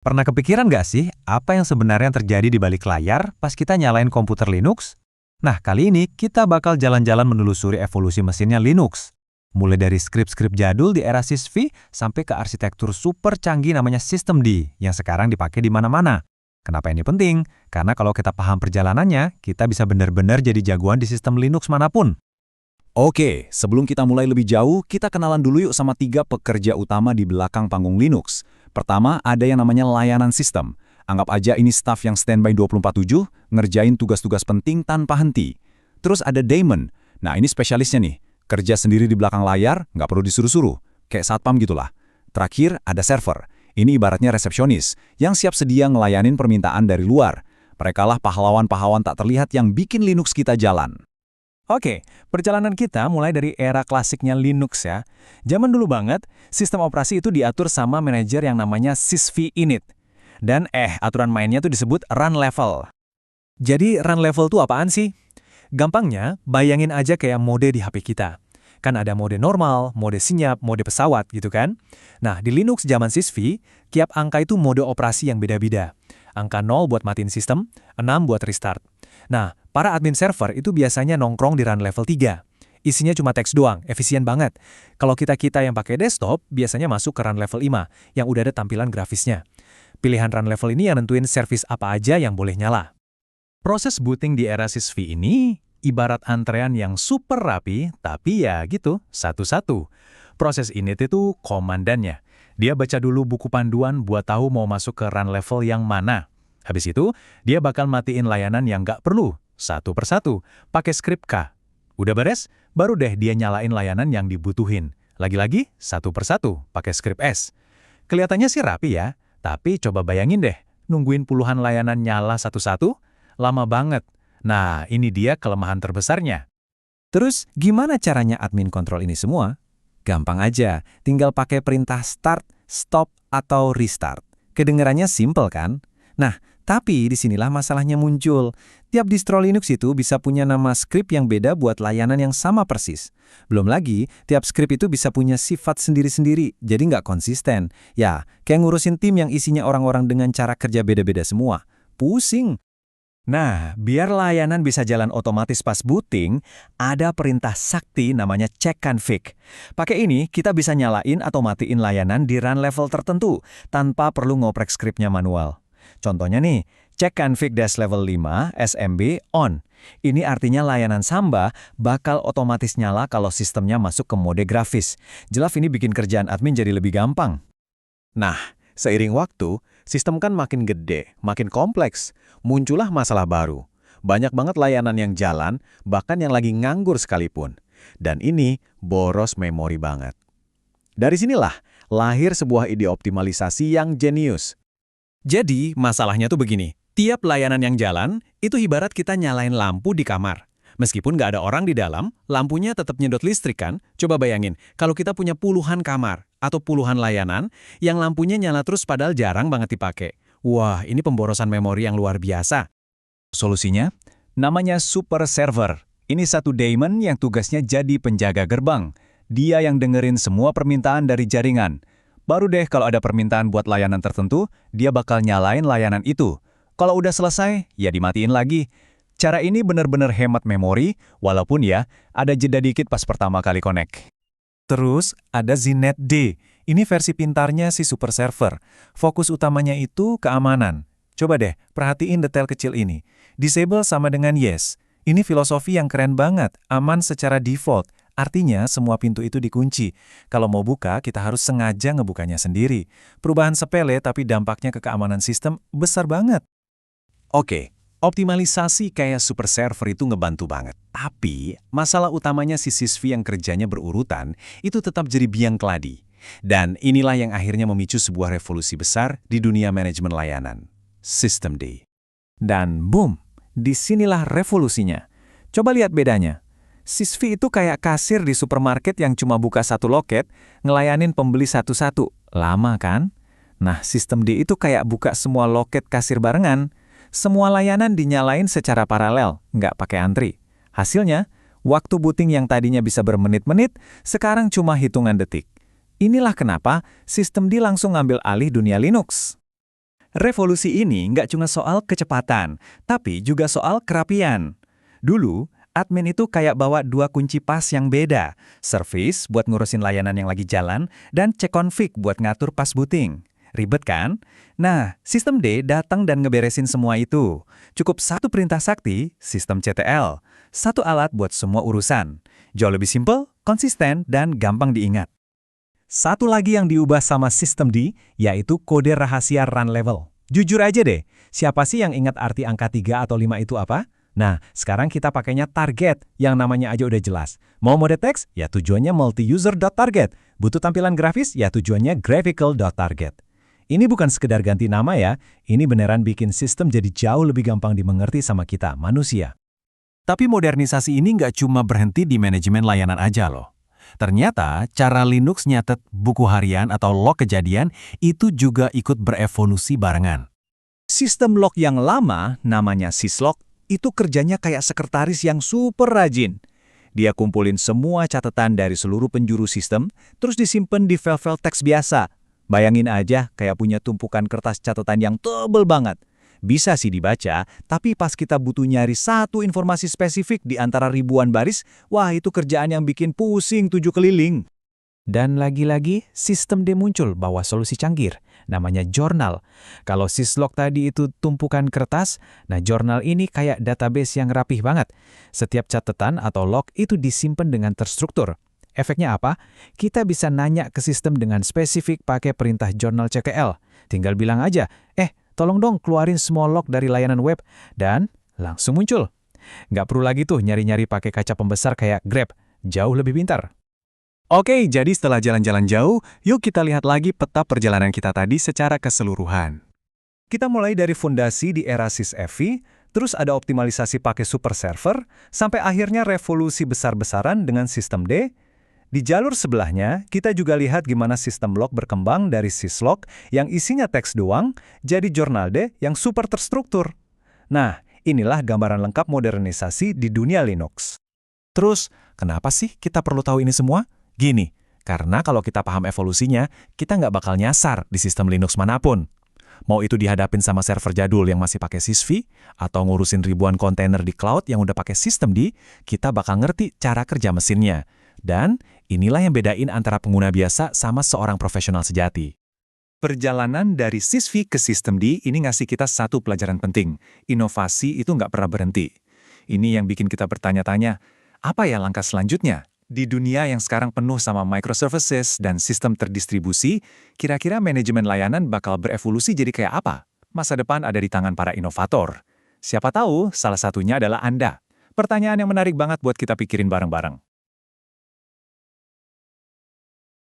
Pernah kepikiran nggak sih apa yang sebenarnya terjadi di balik layar pas kita nyalain komputer Linux? Nah, kali ini kita bakal jalan-jalan menelusuri evolusi mesinnya Linux. Mulai dari skrip-skrip jadul di era sysv sampai ke arsitektur super canggih namanya Systemd yang sekarang dipakai di mana-mana. Kenapa ini penting? Karena kalau kita paham perjalanannya, kita bisa benar-benar jadi jagoan di sistem Linux manapun. Oke, sebelum kita mulai lebih jauh, kita kenalan dulu yuk sama tiga pekerja utama di belakang panggung Linux. Pertama, ada yang namanya layanan sistem. Anggap aja ini staf yang standby 24/7, ngerjain tugas-tugas penting tanpa henti. Terus ada daemon. Nah, ini spesialisnya nih. Kerja sendiri di belakang layar, nggak perlu disuruh-suruh. Kayak satpam gitulah. Terakhir, ada server. Ini ibaratnya resepsionis, yang siap sedia ngelayanin permintaan dari luar. Merekalah pahlawan-pahlawan tak terlihat yang bikin Linux kita jalan. Oke, perjalanan kita mulai dari era klasiknya Linux ya. Zaman dulu banget, sistem operasi itu diatur sama manajer yang namanya sysv init. Dan aturan mainnya tuh disebut run level. Jadi run level tuh apaan sih? Gampangnya, bayangin aja kayak mode di HP kita. Kan ada mode normal, mode senyap, mode pesawat gitu kan. Nah, di Linux zaman sysv, tiap angka itu mode operasi yang beda-beda. Angka 0 buat matiin sistem, 6 buat restart. Nah, para admin server itu biasanya nongkrong di run level 3. Isinya cuma teks doang, efisien banget. Kalau kita-kita yang pakai desktop, biasanya masuk ke run level 5, yang udah ada tampilan grafisnya. Pilihan run level ini yang nentuin service apa aja yang boleh nyala. Proses booting di era sysv ini ibarat antrean yang super rapi, tapi ya gitu, satu-satu. Proses init itu komandannya. Dia baca dulu buku panduan buat tahu mau masuk ke run level yang mana. Habis itu, dia bakal matiin layanan yang nggak perlu, satu persatu, pakai skrip K. Udah beres, baru deh dia nyalain layanan yang dibutuhin. Lagi-lagi, satu persatu, pakai skrip S. Kelihatannya sih rapi ya, tapi coba bayangin deh, nungguin puluhan layanan nyala satu-satu, lama banget. Nah, ini dia kelemahan terbesarnya. Terus, gimana caranya admin kontrol ini semua? Gampang aja, tinggal pakai perintah start, stop, atau restart. Kedengarannya simple kan? Nah, tapi disinilah masalahnya muncul. Tiap distro Linux itu bisa punya nama skrip yang beda buat layanan yang sama persis. Belum lagi, tiap skrip itu bisa punya sifat sendiri-sendiri, jadi nggak konsisten. Ya, kayak ngurusin tim yang isinya orang-orang dengan cara kerja beda-beda semua. Pusing. Nah, biar layanan bisa jalan otomatis pas booting, ada perintah sakti namanya check config. Pakai ini, kita bisa nyalain atau matiin layanan di run level tertentu, tanpa perlu ngoprek skripnya manual. Contohnya nih, check config -level 5 SMB on. Ini artinya layanan Samba bakal otomatis nyala kalau sistemnya masuk ke mode grafis. Jelas ini bikin kerjaan admin jadi lebih gampang. Nah, seiring waktu, sistem kan makin gede, makin kompleks. Muncullah masalah baru. Banyak banget layanan yang jalan, bahkan yang lagi nganggur sekalipun. Dan ini boros memori banget. Dari sinilah lahir sebuah ide optimalisasi yang jenius. Jadi, masalahnya tuh begini. Tiap layanan yang jalan, itu ibarat kita nyalain lampu di kamar. Meskipun nggak ada orang di dalam, lampunya tetap nyedot listrik kan? Coba bayangin, kalau kita punya puluhan kamar atau puluhan layanan, yang lampunya nyala terus padahal jarang banget dipakai. Wah, ini pemborosan memori yang luar biasa. Solusinya? Namanya super server. Ini satu daemon yang tugasnya jadi penjaga gerbang. Dia yang dengerin semua permintaan dari jaringan. Baru deh kalau ada permintaan buat layanan tertentu, dia bakal nyalain layanan itu. Kalau udah selesai, ya dimatiin lagi. Cara ini benar-benar hemat memori, walaupun ya, ada jeda dikit pas pertama kali connect. Terus, ada ZNet-D. Ini versi pintarnya si super server. Fokus utamanya itu keamanan. Coba deh, perhatiin detail kecil ini. Disable sama dengan yes. Ini filosofi yang keren banget, aman secara default. Artinya, semua pintu itu dikunci. Kalau mau buka, kita harus sengaja ngebukanya sendiri. Perubahan sepele, tapi dampaknya ke keamanan sistem besar banget. Oke, optimalisasi kayak super server itu ngebantu banget. Tapi, masalah utamanya si sysv yang kerjanya berurutan, itu tetap jadi biang keladi. Dan inilah yang akhirnya memicu sebuah revolusi besar di dunia manajemen layanan. Systemd. Dan boom, disinilah revolusinya. Coba lihat bedanya. Sysv itu kayak kasir di supermarket yang cuma buka satu loket, ngelayanin pembeli satu-satu. Lama kan? Nah, Systemd itu kayak buka semua loket kasir barengan. Semua layanan dinyalain secara paralel, nggak pakai antri. Hasilnya, waktu booting yang tadinya bisa bermenit-menit, sekarang cuma hitungan detik. Inilah kenapa Systemd langsung ngambil alih dunia Linux. Revolusi ini nggak cuma soal kecepatan, tapi juga soal kerapian. Dulu, admin itu kayak bawa dua kunci pas yang beda. Service buat ngurusin layanan yang lagi jalan, dan cek config buat ngatur pas booting. Ribet kan? Nah, sistem D datang dan ngeberesin semua itu. Cukup satu perintah sakti, sistem CTL. Satu alat buat semua urusan. Jauh lebih simple, konsisten, dan gampang diingat. Satu lagi yang diubah sama sistem D, yaitu kode rahasia run level. Jujur aja deh, siapa sih yang ingat arti angka 3 atau 5 itu apa? Nah, sekarang kita pakainya target, yang namanya aja udah jelas. Mau mode teks? Ya tujuannya multi-user.target. Butuh tampilan grafis? Ya tujuannya graphical.target. Ini bukan sekedar ganti nama ya, ini beneran bikin sistem jadi jauh lebih gampang dimengerti sama kita, manusia. Tapi modernisasi ini nggak cuma berhenti di manajemen layanan aja loh. Ternyata cara Linux nyatet buku harian atau log kejadian itu juga ikut berevolusi barengan. Sistem log yang lama, namanya syslog, itu kerjanya kayak sekretaris yang super rajin. Dia kumpulin semua catatan dari seluruh penjuru sistem, terus disimpan di file-file teks biasa. Bayangin aja kayak punya tumpukan kertas catatan yang tebel banget. Bisa sih dibaca, tapi pas kita butuh nyari satu informasi spesifik di antara ribuan baris, wah itu kerjaan yang bikin pusing 7 keliling. Dan lagi-lagi, sistem D muncul bawa solusi canggih, namanya jurnal. Kalau syslog tadi itu tumpukan kertas, nah jurnal ini kayak database yang rapih banget. Setiap catatan atau log itu disimpan dengan terstruktur. Efeknya apa? Kita bisa nanya ke sistem dengan spesifik pakai perintah jurnal CTL. Tinggal bilang aja, tolong dong keluarin semua log dari layanan web, dan langsung muncul. Nggak perlu lagi tuh nyari-nyari pakai kaca pembesar kayak Grab, jauh lebih pintar. Oke, jadi setelah jalan-jalan jauh, yuk kita lihat lagi peta perjalanan kita tadi secara keseluruhan. Kita mulai dari fondasi di era sysfv, terus ada optimalisasi pakai super server, sampai akhirnya revolusi besar-besaran dengan sistem D. Di jalur sebelahnya, kita juga lihat gimana sistem log berkembang dari syslog yang isinya teks doang, jadi jurnal D yang super terstruktur. Nah, inilah gambaran lengkap modernisasi di dunia Linux. Terus, kenapa sih kita perlu tahu ini semua? Gini, karena kalau kita paham evolusinya, kita nggak bakal nyasar di sistem Linux manapun. Mau itu dihadapin sama server jadul yang masih pakai sysv, atau ngurusin ribuan kontainer di cloud yang udah pakai sistem D, kita bakal ngerti cara kerja mesinnya. Dan inilah yang bedain antara pengguna biasa sama seorang profesional sejati. Perjalanan dari sysv ke sistem D ini ngasih kita satu pelajaran penting. Inovasi itu nggak pernah berhenti. Ini yang bikin kita bertanya-tanya, apa ya langkah selanjutnya? Di dunia yang sekarang penuh sama microservices dan sistem terdistribusi, kira-kira manajemen layanan bakal berevolusi jadi kayak apa? Masa depan ada di tangan para inovator. Siapa tahu salah satunya adalah Anda. Pertanyaan yang menarik banget buat kita pikirin bareng-bareng.